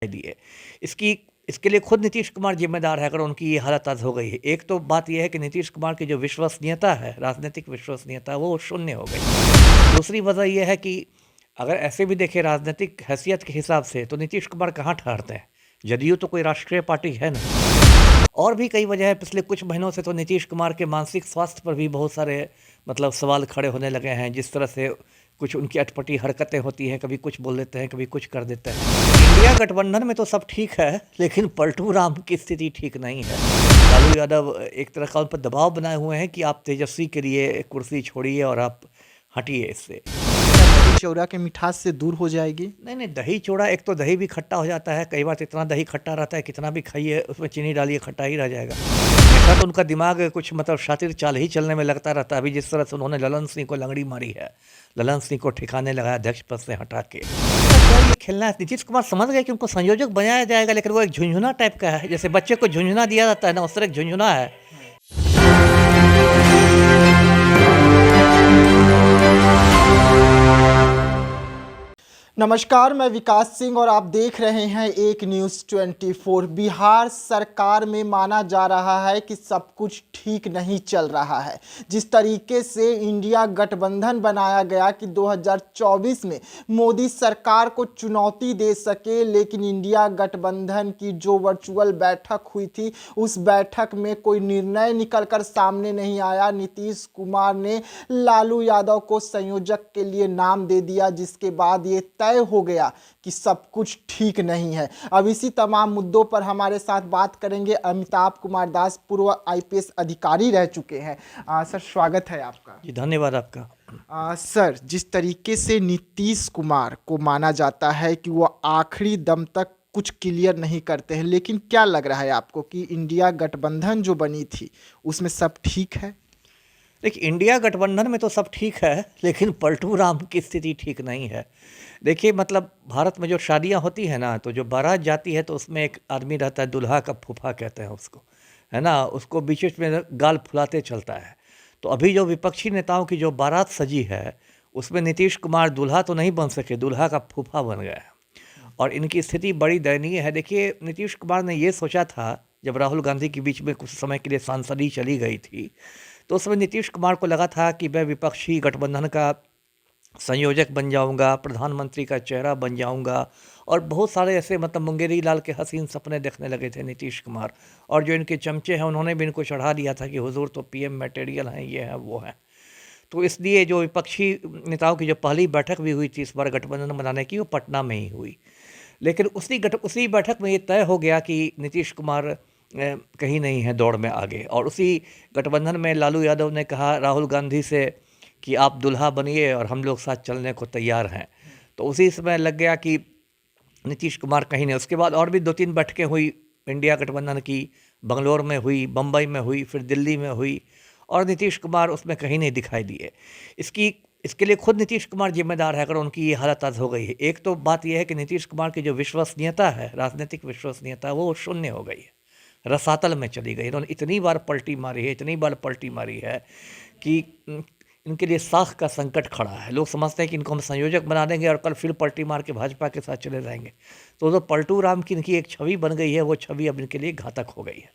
दिए। इसकी इसके लिए खुद नीतीश कुमार ज़िम्मेदार है अगर उनकी ये हालत आज हो गई है। एक तो बात ये है कि नीतीश कुमार की जो विश्वसनीयता है, राजनीतिक विश्वसनीयता, वो शून्य हो गई। दूसरी वजह ये है कि अगर ऐसे भी देखें राजनीतिक हैसियत के हिसाब से तो नीतीश कुमार कहाँ ठहरते हैं? जदयू तो कोई राष्ट्रीय पार्टी है नहीं। और भी कई वजह है, पिछले कुछ महीनों से तो नीतीश कुमार के मानसिक स्वास्थ्य पर भी बहुत सारे सवाल खड़े होने लगे हैं। जिस तरह से कुछ उनकी अटपटी हरकतें होती हैं, कभी कुछ बोल देते हैं, कभी कुछ कर देते हैं। इंडिया गठबंधन में तो सब ठीक है, लेकिन पलटू राम की स्थिति ठीक नहीं है। लालू यादव एक तरह का उन पर दबाव बनाए हुए हैं कि आप तेजस्वी के लिए कुर्सी छोड़िए और आप हटिए इससे। दही चौरा के मिठास से दूर हो जाएगी। नहीं नहीं, दही चूड़ा, एक तो दही भी खट्टा हो जाता है, कई बार तो इतना दही खट्टा रहता है कितना भी खाइए उसमें चीनी डालिए खट्टा ही रह जाएगा। हमेशा तो उनका दिमाग कुछ शातिर चाल ही चलने में लगता रहता है। अभी जिस तरह से उन्होंने ललन सिंह को लंगड़ी मारी है, ललन सिंह को ठिकाने लगाया अध्यक्ष पद से हटा के, तो ये खेलना है। नीतीश कुमार समझ गए कि उनको संयोजक बनाया जाएगा, लेकिन वो एक झुंझुना टाइप का है, जैसे बच्चे को झुंझुना दिया जाता है ना, उस तरह एक झुंझुना है। नमस्कार, मैं विकास सिंह और आप देख रहे हैं एक न्यूज़ 24। बिहार सरकार में माना जा रहा है कि सब कुछ ठीक नहीं चल रहा है। जिस तरीके से इंडिया गठबंधन बनाया गया कि 2024 में मोदी सरकार को चुनौती दे सके, लेकिन इंडिया गठबंधन की जो वर्चुअल बैठक हुई थी उस बैठक में कोई निर्णय निकलकर सामने नहीं आया। नीतीश कुमार ने लालू यादव को संयोजक के लिए नाम दे दिया, जिसके बाद ये तय हो गया कि सब कुछ ठीक नहीं है। अब इसी तमाम मुद्दों पर हमारे साथ बात करेंगे अमिताभ कुमार दास, पूर्व आईपीएस अधिकारी रह चुके हैं। सर, स्वागत है आपका। जी धन्यवाद आपका। सर, जिस तरीके से नीतीश कुमार को माना जाता है कि वो आखिरी दम तक कुछ क्लियर नहीं करते हैं, लेकिन क्या लग रहा है आपको कि इंडिया गठबंधन जो बनी थी उसमें सब ठीक है? देखिए, इंडिया गठबंधन में तो सब ठीक है, लेकिन पलटू राम की स्थिति ठीक नहीं है। देखिए, भारत में जो शादियां होती है ना, तो जो बारात जाती है तो उसमें एक आदमी रहता है, दूल्हा का फूफा कहते हैं उसको, है ना, उसको बीच बीच में गाल फुलाते चलता है। तो अभी जो विपक्षी नेताओं की जो बारात सजी है उसमें नीतीश कुमार दूल्हा तो नहीं बन सके, दूल्हा का फूफा बन गया है और इनकी स्थिति बड़ी दयनीय है। देखिए, नीतीश कुमार ने ये सोचा था जब राहुल गांधी के बीच में कुछ समय के लिए सांसदी चली गई थी, तो उस समय नीतीश कुमार को लगा था कि मैं विपक्षी गठबंधन का संयोजक बन जाऊंगा, प्रधानमंत्री का चेहरा बन जाऊंगा, और बहुत सारे ऐसे मुंगेरी लाल के हसीन सपने देखने लगे थे नीतीश कुमार। और जो इनके चमचे हैं उन्होंने भी इनको चढ़ा दिया था कि हुजूर तो पीएम मटेरियल हैं, ये हैं वो हैं। तो इसलिए जो विपक्षी नेताओं की जो पहली बैठक भी हुई थी इस बार गठबंधन बनाने की, वो पटना में ही हुई। लेकिन उसी बैठक में ये तय हो गया कि नीतीश कुमार कहीं नहीं है दौड़ में आगे। और उसी गठबंधन में लालू यादव ने कहा राहुल गांधी से कि आप दुल्हा बनिए और हम लोग साथ चलने को तैयार हैं। तो उसी समय लग गया कि नीतीश कुमार कहीं नहीं। उसके बाद और भी 2-3 बैठकें हुई इंडिया गठबंधन की, बंगलोर में हुई, बम्बई में हुई, फिर दिल्ली में हुई, और नीतीश कुमार उसमें कहीं नहीं दिखाई दिए। इसके लिए खुद नीतीश कुमार जिम्मेदार है अगर उनकी ये हालत आज हो गई है। एक तो बात यह है कि नीतीश कुमार की जो विश्वसनीयता है, राजनीतिक विश्वसनीयता, वो शून्य हो गई है, रसातल में चली गई। इन्होंने इतनी बार पलटी मारी है कि इनके लिए साख का संकट खड़ा है। लोग समझते हैं कि इनको हम संयोजक बना देंगे और कल फिर पलटी मार के भाजपा के साथ चले जाएंगे। तो जो पलटू राम की इनकी एक छवि बन गई है, वो छवि अब इनके लिए घातक हो गई है।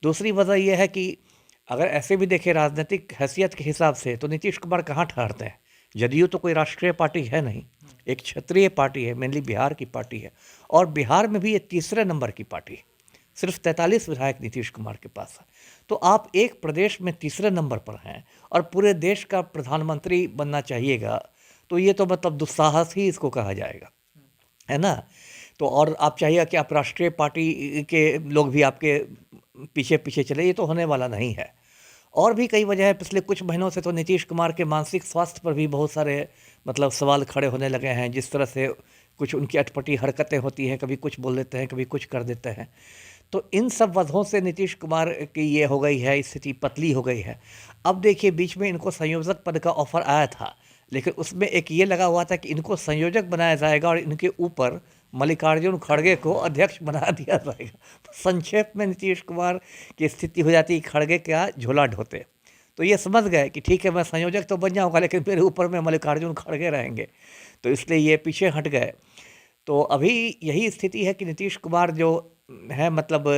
दूसरी वजह यह है कि अगर ऐसे भी देखें राजनीतिक हैसियत के हिसाब से तो नीतीश कुमार कहाँ ठहरते हैं? जदयू तो कोई राष्ट्रीय पार्टी है नहीं, एक क्षेत्रीय पार्टी है, मेनली बिहार की पार्टी है, और बिहार में भी ये तीसरे नंबर की पार्टी है। सिर्फ 43 विधायक नीतीश कुमार के पास है। तो आप एक प्रदेश में तीसरे नंबर पर हैं और पूरे देश का प्रधानमंत्री बनना चाहिएगा, तो ये तो दुस्साहस ही इसको कहा जाएगा, है ना। तो और आप चाहिए कि आप राष्ट्रीय पार्टी के लोग भी आपके पीछे पीछे चले, ये तो होने वाला नहीं है। और भी कई वजह है, पिछले कुछ महीनों से तो नीतीश कुमार के मानसिक स्वास्थ्य पर भी बहुत सारे सवाल खड़े होने लगे हैं। जिस तरह से कुछ उनकी अटपटी हरकतें होती हैं, कभी कुछ बोल देते हैं, कभी कुछ कर देते हैं। तो इन सब वजहों से नीतीश कुमार की ये हो गई है, स्थिति पतली हो गई है। अब देखिए, बीच में इनको संयोजक पद का ऑफर आया था, लेकिन उसमें एक ये लगा हुआ था कि इनको संयोजक बनाया जाएगा और इनके ऊपर मल्लिकार्जुन खड़गे को अध्यक्ष बना दिया जाएगा। तो संक्षेप में नीतीश कुमार की स्थिति हो जाती है खड़गे का झोला ढोते। तो ये समझ गए कि ठीक है, मैं संयोजक तो बन जाऊँगा, लेकिन मेरे ऊपर में मल्लिकार्जुन खड़गे रहेंगे, तो इसलिए ये पीछे हट गए। तो अभी यही स्थिति है कि नीतीश कुमार जो है मतलब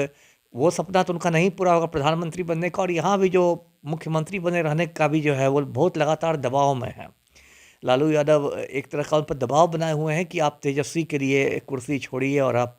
वो सपना तो उनका नहीं पूरा होगा प्रधानमंत्री बनने का, और यहाँ भी जो मुख्यमंत्री बने रहने का भी जो है वो बहुत लगातार दबाव में है। लालू यादव एक तरह का उन पर दबाव बनाए हुए हैं कि आप तेजस्वी के लिए कुर्सी छोड़िए और आप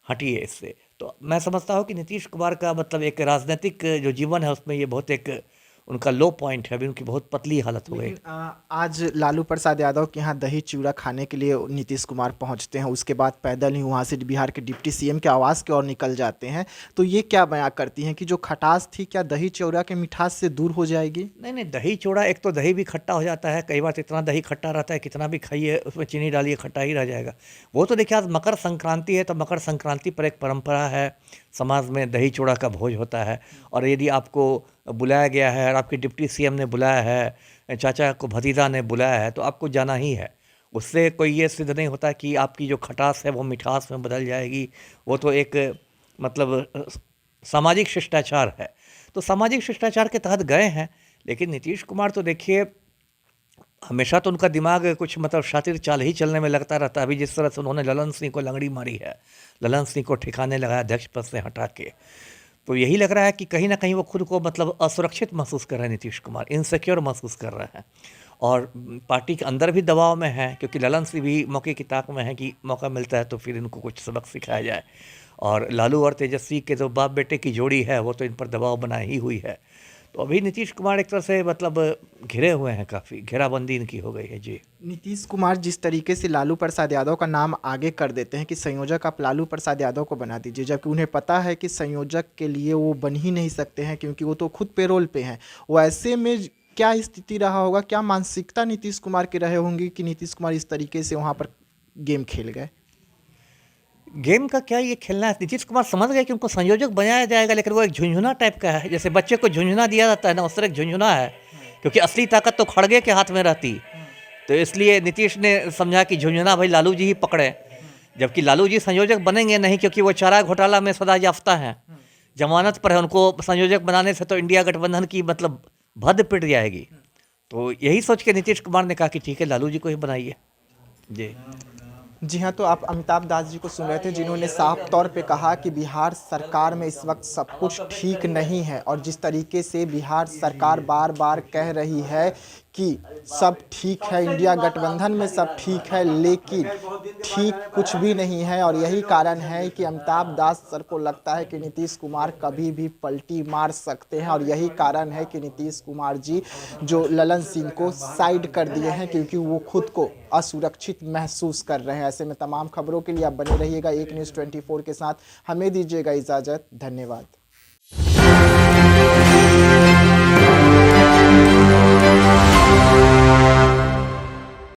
हटिए इससे। तो मैं समझता हूँ कि नीतीश कुमार का मतलब एक राजनीतिक जो जीवन है उसमें ये बहुत एक उनका लो पॉइंट है, अभी उनकी बहुत पतली हालत हो गई। लेकिन आज लालू प्रसाद यादव के यहाँ दही चूड़ा खाने के लिए नीतीश कुमार पहुँचते हैं, उसके बाद पैदल ही वहाँ से बिहार के डिप्टी सीएम के आवास की ओर निकल जाते हैं, तो ये क्या बयां करती हैं कि जो खटास थी क्या दही चूड़ा के मिठास से दूर हो जाएगी? नहीं नहीं, दही चूड़ा एक तो दही भी खट्टा हो जाता है, कई बार तो इतना दही खट्टा रहता है कितना भी खाइए उसमें चीनी डालिए खट्टा ही रह जाएगा। वो तो देखिए आज मकर संक्रांति है, तो मकर संक्रांति पर एक परंपरा है, समाज में दही चूड़ा का भोज होता है। और यदि आपको बुलाया गया है और आपके डिप्टी सीएम ने बुलाया है, चाचा को भतीजा ने बुलाया है, तो आपको जाना ही है। उससे कोई ये सिद्ध नहीं होता कि आपकी जो खटास है वो मिठास में बदल जाएगी। वो तो एक मतलब सामाजिक शिष्टाचार है। तो सामाजिक शिष्टाचार के तहत गए हैं। लेकिन नीतीश कुमार तो देखिए हमेशा तो उनका दिमाग कुछ मतलब शातिर चाल ही चलने में लगता रहता है। अभी जिस तरह से उन्होंने ललन सिंह को लंगड़ी मारी है, ललन सिंह को ठिकाने लगाया अध्यक्ष पद से हटा के, तो यही लग रहा है कि कहीं ना कहीं वो खुद को मतलब असुरक्षित महसूस कर रहे हैं। नीतीश कुमार इनसिक्योर महसूस कर रहे हैं और पार्टी के अंदर भी दबाव में है, क्योंकि ललन सिंह भी मौके की ताक में है कि मौका मिलता है तो फिर इनको कुछ सबक सिखाया जाए। और लालू और तेजस्वी के जो बाप बेटे की जोड़ी है वो तो इन पर दबाव बनाई ही हुई है। तो अभी नीतीश कुमार एक तरह से मतलब घिरे हुए हैं, काफ़ी घेराबंदी इनकी हो गई है। जी, नीतीश कुमार जिस तरीके से लालू प्रसाद यादव का नाम आगे कर देते हैं कि संयोजक आप लालू प्रसाद यादव को बना दीजिए, जबकि उन्हें पता है कि संयोजक के लिए वो बन ही नहीं सकते हैं क्योंकि वो तो खुद पेरोल पे हैं। वो ऐसे में क्या स्थिति रहा होगा, क्या मानसिकता नीतीश कुमार के रहे होंगे कि नीतीश कुमार इस तरीके से वहाँ पर गेम खेल गए? गेम का क्या ये खेलना है, नीतीश कुमार समझ गए कि उनको संयोजक बनाया जाएगा, लेकिन वो एक झुंझुना टाइप का है। जैसे बच्चे को झुंझुना दिया जाता है ना, उस तरह एक झुंझुना है, क्योंकि असली ताकत तो खड़गे के हाथ में रहती। तो इसलिए नीतीश ने समझा कि झुंझुना भाई लालू जी ही पकड़े, जबकि लालू जी संयोजक बनेंगे नहीं, क्योंकि वो चारा घोटाला में सदा याफ्ता हैं, जमानत पर है। उनको संयोजक बनाने से तो इंडिया गठबंधन की मतलब भद्द पिट जाएगी। तो यही सोच के नीतीश कुमार ने कहा कि ठीक है लालू जी को ही बनाइए। जी जी हाँ, तो आप अमिताभ दास जी को सुन रहे थे, जिन्होंने साफ तौर पे कहा कि बिहार सरकार में इस वक्त सब कुछ ठीक नहीं है। और जिस तरीके से बिहार सरकार बार बार कह रही है कि सब ठीक है, इंडिया गठबंधन में सब ठीक है, लेकिन ठीक कुछ भी नहीं है। और यही कारण है कि अमिताभ दास सर को लगता है कि नीतीश कुमार कभी भी पलटी मार सकते हैं। और यही कारण है कि नीतीश कुमार जी जो ललन सिंह को साइड कर दिए हैं, क्योंकि वो खुद को असुरक्षित महसूस कर रहे हैं। ऐसे में तमाम खबरों के लिए आप बने रहिएगा एक न्यूज़ 24 के साथ। हमें दीजिएगा इजाज़त। धन्यवाद।